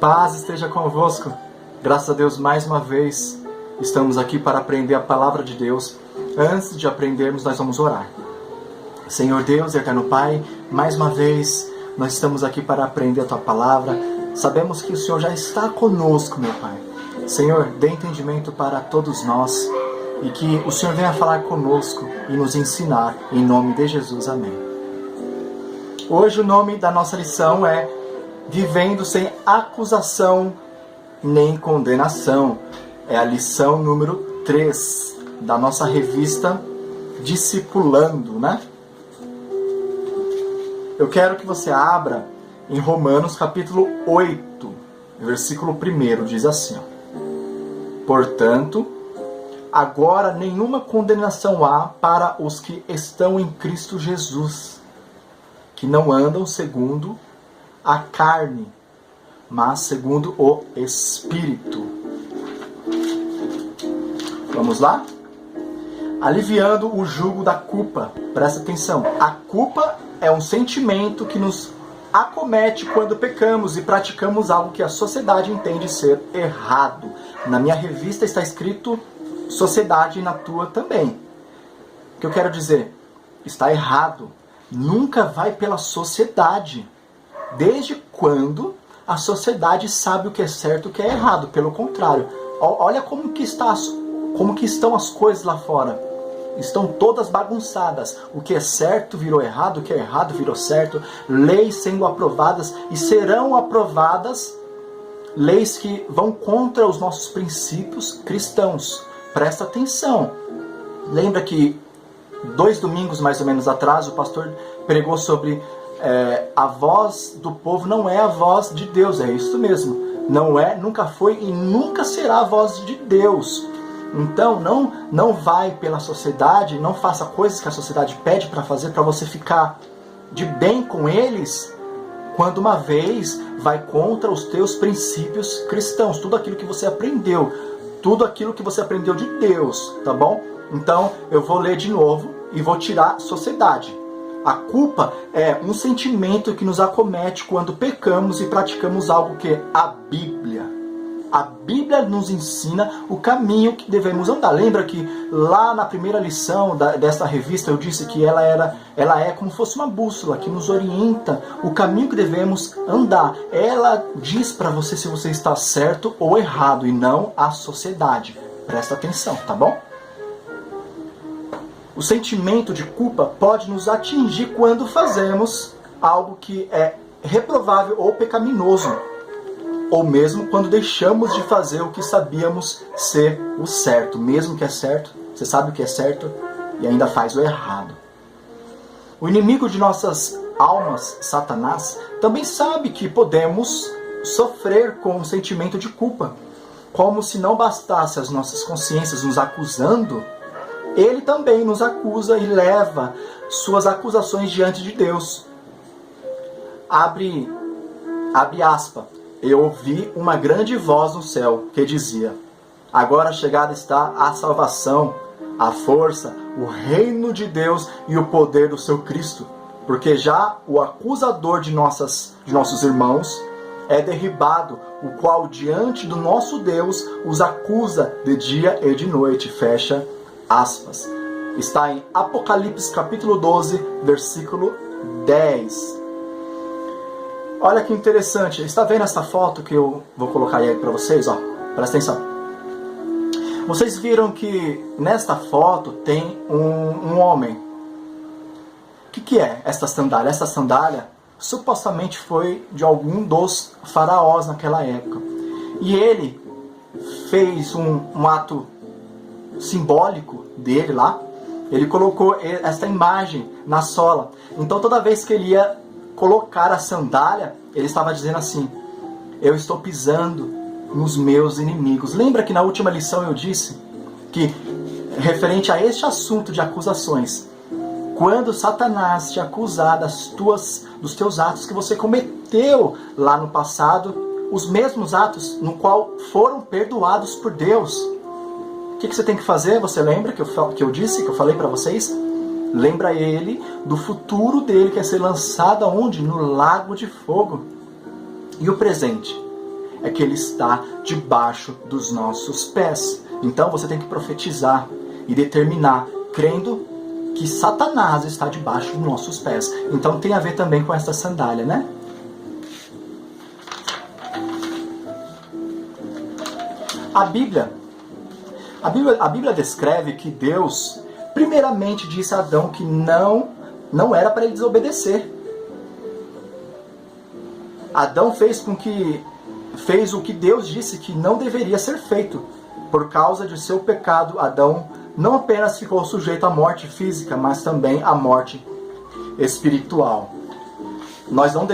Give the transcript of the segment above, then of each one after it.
Paz esteja convosco. Graças a Deus, mais uma vez, estamos aqui para aprender a palavra de Deus. Antes de aprendermos, nós vamos orar. Senhor Deus, eterno Pai, mais uma vez, nós estamos aqui para aprender a Tua palavra. Sabemos que o Senhor já está conosco, meu Pai. Senhor, dê entendimento para todos nós e que o Senhor venha falar conosco e nos ensinar, em nome de Jesus. Amém. Hoje o nome da nossa lição é Vivendo sem acusação nem condenação. É a lição número 3 da nossa revista Discipulando, né? Eu quero que você abra em Romanos capítulo 8, versículo 1, diz assim, ó: Portanto, agora nenhuma condenação há para os que estão em Cristo Jesus, que não andam segundo a carne, mas segundo o Espírito. Vamos lá? Aliviando o jugo da culpa. Presta atenção. A culpa é um sentimento que nos acomete quando pecamos e praticamos algo que a sociedade entende ser errado. Na minha revista está escrito sociedade e na tua também. O que eu quero dizer? Está errado. Nunca vai pela sociedade. Desde quando a sociedade sabe o que é certo e o que é errado? Pelo contrário, olha como que estão as coisas lá fora. Estão todas bagunçadas. O que é certo virou errado, o que é errado virou certo. Leis sendo aprovadas e serão aprovadas leis que vão contra os nossos princípios cristãos. Presta atenção. Lembra que 2 domingos mais ou menos atrás o pastor pregou sobre a voz do povo não é a voz de Deus. É isso mesmo. Não é, nunca foi e nunca será a voz de Deus. Então não vai pela sociedade, não faça coisas que a sociedade pede para fazer para você ficar de bem com eles, quando uma vez vai contra os teus princípios cristãos, tudo aquilo que você aprendeu, tudo aquilo que você aprendeu de Deus, tá bom? Então eu vou ler de novo e vou tirar sociedade. A culpa é um sentimento que nos acomete quando pecamos e praticamos algo que a Bíblia nos ensina o caminho que devemos andar. Lembra que lá na primeira lição desta revista eu disse que ela é como se fosse uma bússola que nos orienta o caminho que devemos andar. Ela diz para você se você está certo ou errado e não a sociedade. Presta atenção, tá bom? O sentimento de culpa pode nos atingir quando fazemos algo que é reprovável ou pecaminoso, ou mesmo quando deixamos de fazer o que sabíamos ser o certo. Mesmo que é certo, você sabe o que é certo e ainda faz o errado. O inimigo de nossas almas, Satanás, também sabe que podemos sofrer com um sentimento de culpa. Como se não bastasse as nossas consciências nos acusando, ele também nos acusa e leva suas acusações diante de Deus. Abre aspas. Eu ouvi uma grande voz no céu que dizia: agora chegada está a salvação, a força, o reino de Deus e o poder do seu Cristo. Porque já o acusador de nossos irmãos é derribado, o qual diante do nosso Deus os acusa de dia e de noite. Fecha aspas. Está em Apocalipse capítulo 12, versículo 10. Olha que interessante. Está vendo essa foto que eu vou colocar aí para vocês? Ó, presta atenção. Vocês viram que nesta foto tem um homem. O que é esta sandália? Esta sandália supostamente foi de algum dos faraós naquela época. E ele fez um ato simbólico dele lá. Ele colocou esta imagem na sola. Então toda vez que ele ia colocar a sandália, ele estava dizendo assim: eu estou pisando nos meus inimigos. Lembra que na última lição eu disse que, referente a este assunto de acusações, quando Satanás te acusar dos teus atos que você cometeu lá no passado, os mesmos atos no qual foram perdoados por Deus, o que você tem que fazer? Você lembra que eu disse, que eu falei para vocês? Lembra ele do futuro dele, que é ser lançado aonde? No lago de fogo. E o presente? é que Ele está debaixo dos nossos pés. Então você tem que profetizar e determinar, crendo que Satanás está debaixo dos nossos pés. Então tem a ver também com essa sandália, né? A Bíblia descreve que Deus, primeiramente, disse a Adão que não era para ele desobedecer. Adão fez o que Deus disse que não deveria ser feito. Por causa de seu pecado, Adão não apenas ficou sujeito à morte física, mas também à morte espiritual. Nós não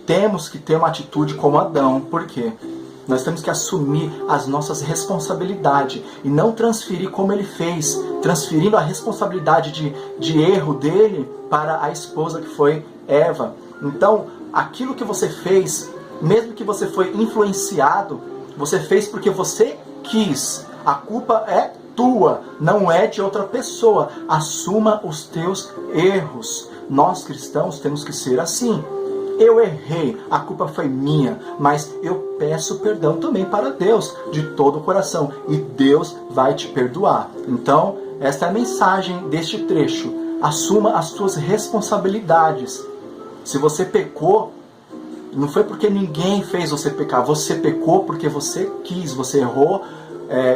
temos que ter uma atitude como Adão. Por quê? Nós temos que assumir as nossas responsabilidades e não transferir como ele fez, transferindo a responsabilidade de erro dele para a esposa que foi Eva. Então, aquilo que você fez, mesmo que você foi influenciado, você fez porque você quis. A culpa é tua, não é de outra pessoa. Assuma os teus erros. Nós cristãos temos que ser assim. Eu errei, a culpa foi minha, mas eu peço perdão também para Deus, de todo o coração, e Deus vai te perdoar. Então, esta é a mensagem deste trecho. Assuma as suas responsabilidades. Se você pecou, não foi porque ninguém fez você pecar, você pecou porque você quis, você errou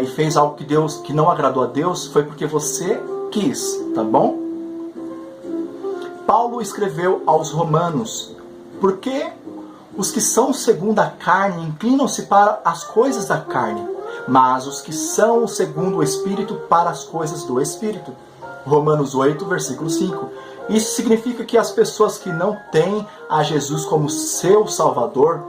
e fez algo que não agradou a Deus, foi porque você quis, tá bom? Paulo escreveu aos Romanos: porque os que são segundo a carne inclinam-se para as coisas da carne, mas os que são segundo o Espírito para as coisas do Espírito. Romanos 8, versículo 5. Isso significa que as pessoas que não têm a Jesus como seu Salvador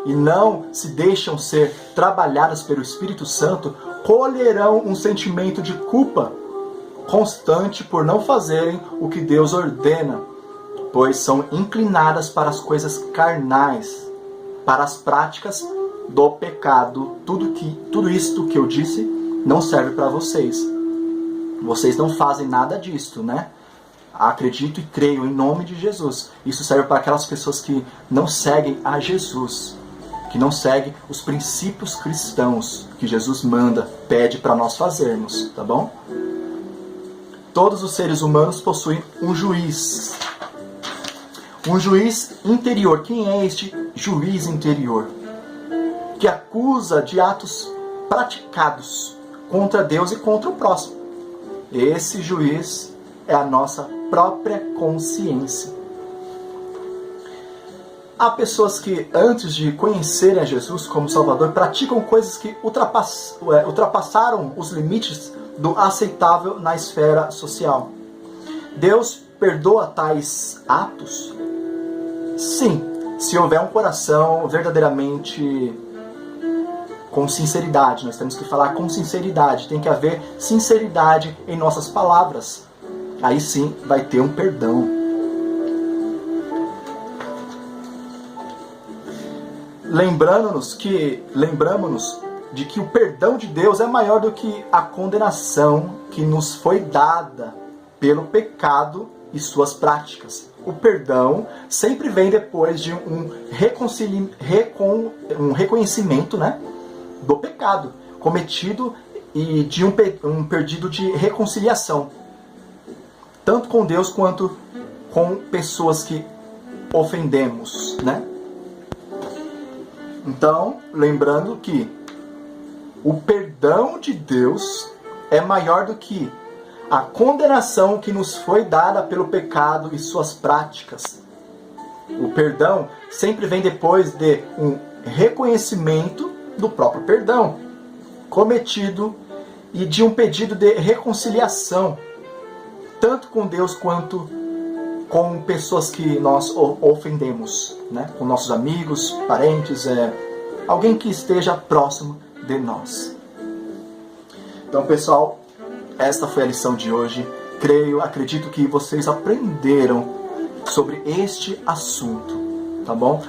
e não se deixam ser trabalhadas pelo Espírito Santo, colherão um sentimento de culpa constante por não fazerem o que Deus ordena, pois são inclinadas para as coisas carnais, para as práticas do pecado. Tudo isto que eu disse não serve para vocês. Vocês não fazem nada disto, né? Acredito e creio em nome de Jesus. Isso serve para aquelas pessoas que não seguem a Jesus, que não seguem os princípios cristãos que Jesus manda, pede para nós fazermos, tá bom? Todos os seres humanos possuem um juiz. Um juiz interior. Quem é este juiz interior? Que acusa de atos praticados contra Deus e contra o próximo. Esse juiz é a nossa própria consciência. Há pessoas que, antes de conhecerem a Jesus como Salvador, praticam coisas que ultrapassaram os limites do aceitável na esfera social. Deus perdoa tais atos? Sim, se houver um coração verdadeiramente com sinceridade. Nós temos que falar com sinceridade. Tem que haver sinceridade em nossas palavras. Aí sim vai ter um perdão. Lembramos-nos de que o perdão de Deus é maior do que a condenação que nos foi dada pelo pecado e suas práticas. O perdão sempre vem depois de um reconhecimento, né, do pecado cometido e de um pedido de reconciliação, tanto com Deus quanto com pessoas que ofendemos, né? Então, lembrando que o perdão de Deus é maior do que a condenação que nos foi dada pelo pecado e suas práticas. O perdão sempre vem depois de um reconhecimento do próprio perdão cometido e de um pedido de reconciliação, tanto com Deus quanto com pessoas que nós ofendemos, né? Com nossos amigos, parentes, alguém que esteja próximo de nós. Então, pessoal, esta foi a lição de hoje. Acredito que vocês aprenderam sobre este assunto, tá bom?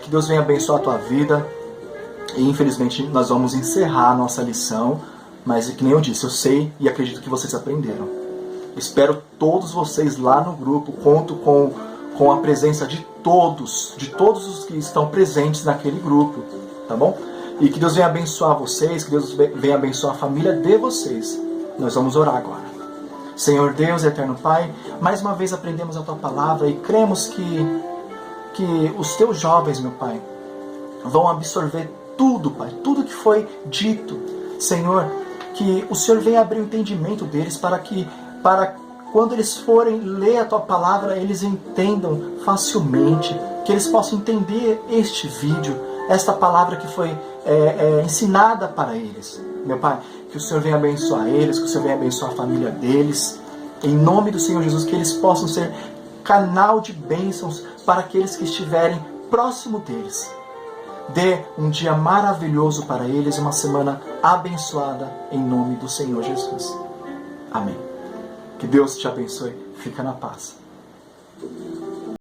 Que Deus venha abençoar a tua vida. E infelizmente nós vamos encerrar a nossa lição, mas que nem eu disse, eu sei e acredito que vocês aprenderam. Espero todos vocês lá no grupo. Conto com com a presença de todos os que estão presentes naquele grupo, tá bom? E que Deus venha abençoar vocês, que Deus venha abençoar a família de vocês. Nós vamos orar agora. Senhor Deus, eterno Pai, mais uma vez aprendemos a Tua palavra e cremos que os Teus jovens, meu Pai, vão absorver tudo, Pai, tudo que foi dito. Senhor, que o Senhor venha abrir o entendimento deles para quando eles forem ler a Tua palavra, eles entendam facilmente, que eles possam entender este vídeo, esta palavra que foi ensinada para eles. Meu Pai, que o Senhor venha abençoar eles, que o Senhor venha abençoar a família deles. Em nome do Senhor Jesus, que eles possam ser canal de bênçãos para aqueles que estiverem próximo deles. Dê um dia maravilhoso para eles, uma semana abençoada, em nome do Senhor Jesus. Amém. Que Deus te abençoe. Fica na paz.